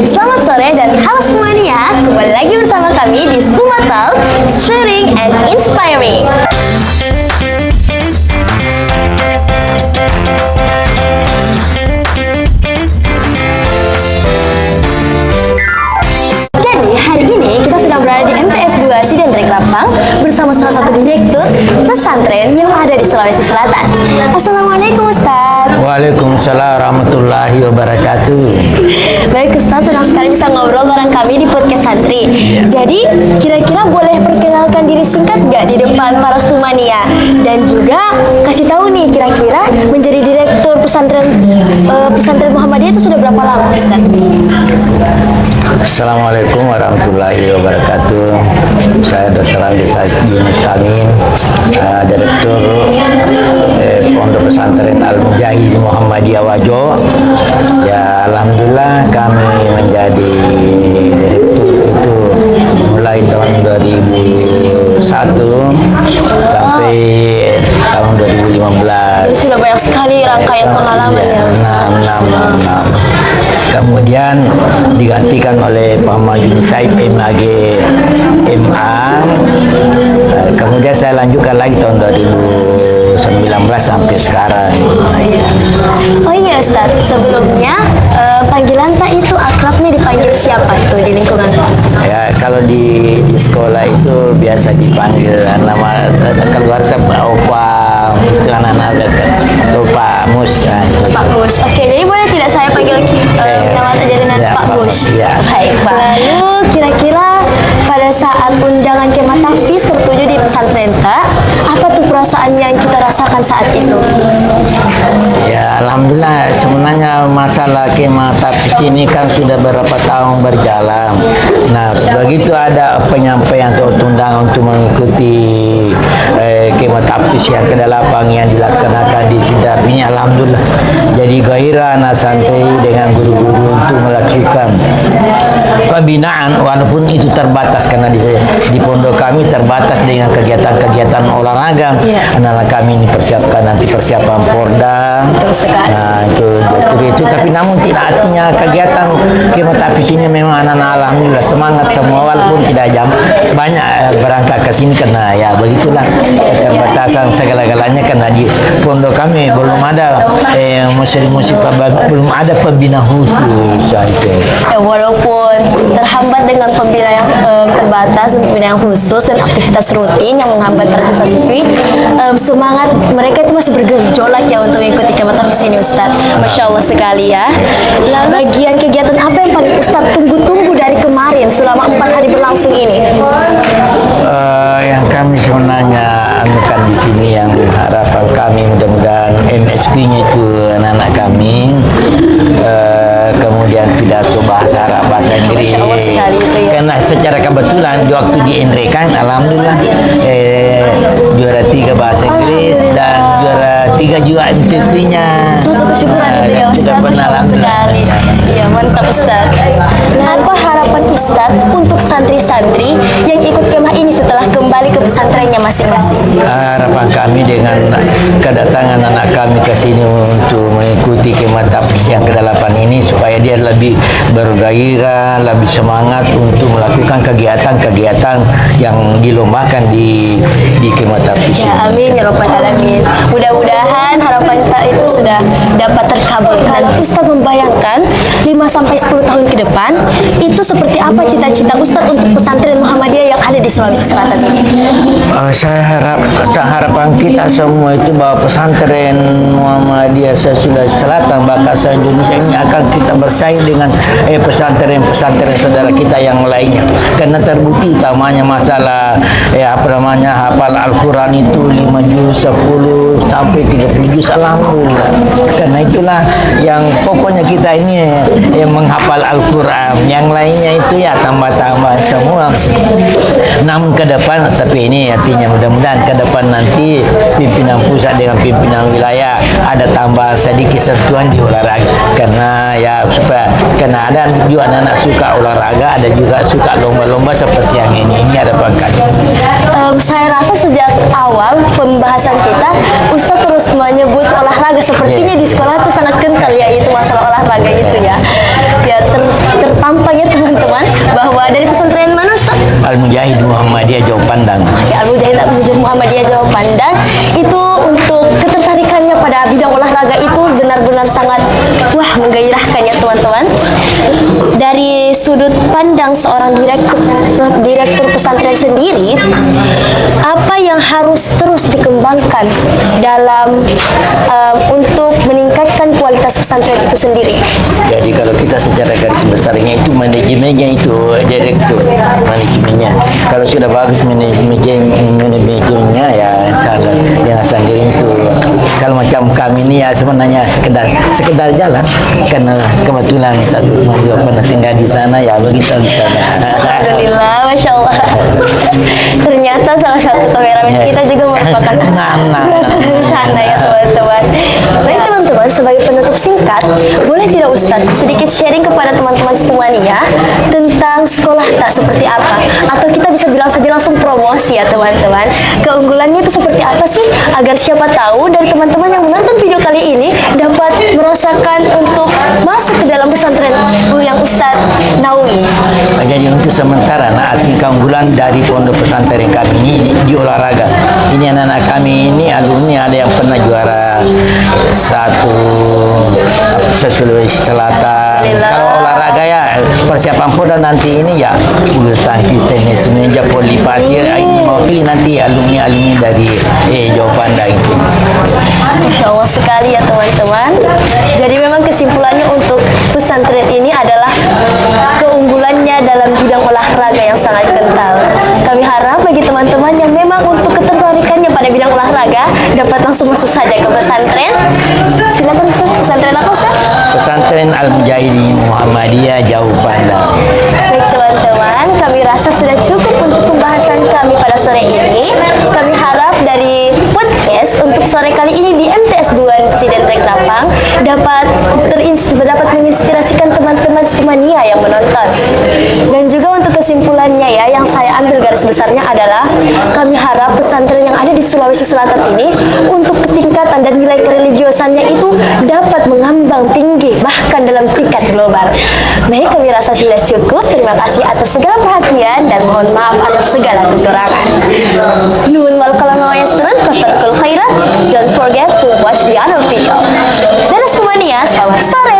Selamat sore dan halo semuanya. Kembali lagi bersama kami di Spuma Talk, sharing and inspiring. Jadi hari ini kita sedang berada di MTS 2 Sidendrek Rapang bersama salah satu direktur pesantren yang ada di Sulawesi Selatan. Assalamualaikum Ustaz. Waalaikumsalam warahmatullahi wabarakatuh. Baik Ustaz, senang sekali bisa ngobrol bareng kami di podcast Santri. Jadi kira-kira boleh perkenalkan diri singkat gak di depan para Stumania? Dan juga kasih tahu nih kira-kira menjadi direktur pesantren Muhammadiyah itu sudah berapa lama Ustaz? Assalamualaikum warahmatullahi wabarakatuh. Saya Dr. Andi Saji Mustamin, Direktur Pondok Pesantren Al-Mujahid Muhammadiyah Wajo. Ya, alhamdulillah kami menjadi direktur itu mulai tahun 2001 sampai tahun 2015. Sudah banyak sekali rangkaian pengalaman ya Ustaz. Kemudian digantikan oleh Pak Majuni Said MAG MA. Kemudian saya lanjutkan lagi tahun 2019 sampai sekarang. Oh iya Ustaz, sebelumnya panggilan tak itu akrabnya dipanggil siapa itu di lingkungan? Ya, kalau di sekolah itu biasa dipanggil nama keluarga Pak Opa, itu anak-anak atau Pak Mus. Pak Mus. Oke, jadi boleh tidak saya panggil nama saja dengan Pak Mus? Ya. Baik, Pak. Lalu kira-kira pada saat undangan Kemah Tahfiz tertuju di pesantren tak, apa tuh perasaan yang kita rasakan saat itu? Ya, alhamdulillah sebenarnya masalah Kemah Tahfiz ini kan sudah beberapa tahun berjalan. Nah, begitu ada penyampaian atau undangan untuk mengikuti Kemah Tahfiz yang ke-8 yang dilaksanakan di Sidar ini, alhamdulillah jadi gairah anak santri dengan guru-guru untuk melakukan pembinaan, walaupun itu terbatas karena di pondok kami terbatas dengan kegiatan-kegiatan olahraga. Anak-anak kami ini persiapan Porda. Nah, itu tapi namun tidak artinya kegiatan Kemah Tahfiz ini memang anak-anak alhamdulillah semangat semua, walaupun tidak banyak berangkat ke sini karena ya begitulah keterbatasan segala-galanya, karena di pondok kami belum ada musik belum ada pembina khusus itu. Walaupun terhambat dengan pembina yang terbatas dan pembina yang khusus dan aktivitas rutin yang menghambat para siswa-siswi, semangat mereka itu masih bergejolak ya untuk mengikuti Kemah Tahfiz ini Ustaz. Masya Allah sekali ya. Lalu bagian kegiatan apa yang paling Ustaz tunggu-tunggu dari kemarin selama 4 hari berlangsung ini? Yang kami sebenarnya anukan di sini, yang harapan kami mudah-mudahan MSQ-nya itu anak-anak kami, kemudian pidato bahasa Arab, bahasa Inggris. Karena secara kebetulan di waktu di Enrekan alhamdulillah juara 3 bahasa Inggris dan juara 3 juga MCQ-nya. Suatu kesyukuran ya Ustaz, Masya Allah sekali. Ya, mantap Ustaz. Apa harapan Ustaz untuk santri-santri yang ikut kemah ini setelah kembali ke pesantrennya masing-masing? Harapan kami dengan kedatangan anak kami ke sini untuk mengikuti Kemah Tahfiz yang ke-8 ini, supaya dia lebih bergairah, lebih semangat untuk melakukan kegiatan-kegiatan yang dilombakan di Kemah Tahfiz. Ya, amin ya rabbal alamin. Mudah-mudahan harapan kita itu sudah dapat terkabulkan. Ustaz membayangkan 5-10 tahun ke depan itu seperti apa cita-cita Ustaz untuk pesantren Muhammadiyah yang ada di Sulawesi Selatan ini? Harapan kita semua itu bahwa pesantren Muhammadiyah Sulawesi Selatan, bahkan se-Indonesia ini akan kita bersaing dengan pesantren-pesantren saudara kita yang lainnya, karena terbukti utamanya masalah hafal Al-Quran itu 5 juz, 10 sampai 30 juz, alhamdulillah. Karena itulah yang pokoknya kita ini menghafal Al-Quran, yang lainnya itu ya tambah-tambah semua. Namun ke depan, tapi ini artinya mudah-mudahan ke depan nanti pimpinan pusat dengan pimpinan wilayah ada tambah sedikit sentuhan di olahraga, karena ya supaya karena ada juga anak-anak suka olahraga, ada juga suka lomba-lomba seperti yang ini ada pangkat. Saya rasa sejak awal pembahasan kita Ustaz terus menyebut olahraga, sepertinya di sekolah itu sangat kental ya itu masalah olahraga itu ya tertampar Dari pesantren mana Ustaz? Al-Mujahid Muhammadiyah Jauh Pandang. Ya, Al-Mujahid Muhammadiyah Jawa Pandang. Itu untuk ketertarikannya pada bidang olahraga itu benar-benar sangat menggairahkan ya teman-teman. Dari sudut pandang seorang direktur pesantren sendiri, apa yang harus terus dikembangkan dalam untuk meningkatkan kualitas pesantren itu sendiri? Jadi kalau kita secara garis besarnya itu manajemennya itu direktur manajemennya. Kalau sudah bagus manajemennya ya kalau yang sendiri itu. Kalau macam kami ini ya sebenarnya sekedar jalan karena kebetulan saya juga pernah tinggal di sana ya begitu di sana. Alhamdulillah, Masya Allah. Ternyata salah satu kameramen kita juga merupakan berasal dari sana ya teman-teman. Baik teman-teman, sebagai penutup singkat, boleh tidak Ustadz sedikit sharing kepada teman-teman semuanya tentang sekolah tak seperti apa? Atau kita bisa bilang saja langsung promosi ya teman-teman. Keunggulannya itu seperti apa sih? Agar siapa tahu dari teman-teman yang menonton video kali ini dapat merasakan untuk masuk ke dalam pesantren yang Ustadz naungi. Jadi untuk sementara arti keunggulan dari pondok pesantren kami ini di olahraga. Ini anak-anak kami ini alumni ada yang pernah juara satu Sulawesi Selatan. Kalau olahraga ya persiapan Polda nanti ini ya bulu tangkis, tenis, meja, voli pasir. Ini mewakili nanti alumni dari Jawa Pandang itu. Masya Allah sekali ya teman-teman. Jadi memang kesimpulannya untuk pesantren ini adalah keunggulannya dalam bidang olahraga yang sangat kental. Kami harap bagi teman-teman yang memang untuk ketertarikannya pada bidang olahraga dapat langsung masuk saja ke pesantren. Silakan Ustaz, pesantren apa Ustaz? Pesantren Al-Mujahid Muhammadiyah Jauh Pandang. Baik teman-teman, kami rasa sudah cukup untuk pembahasan kami pada sore ini. Kami harap dari podcast untuk sore kali ini di MTS 2 Siden Rekrapang dapat menginspirasikan teman-teman Skumania yang menonton. Dan juga untuk kesimpulannya ya, yang saya ambil garis besarnya adalah kami harap pesantren yang ada di Sulawesi Selatan ini untuk ketingkatan dan nilai kereligiusannya itu dapat mengambang tinggi bahkan dalam tingkat global. Baik, kami rasa sudah cukup. Terima kasih atas segala perhatian dan mohon maaf atas segala kekurangan. Nun wal kalam wa yasrun fastabiqul khairat. Don't forget to watch the other video. Dan Skumania, selamat sore.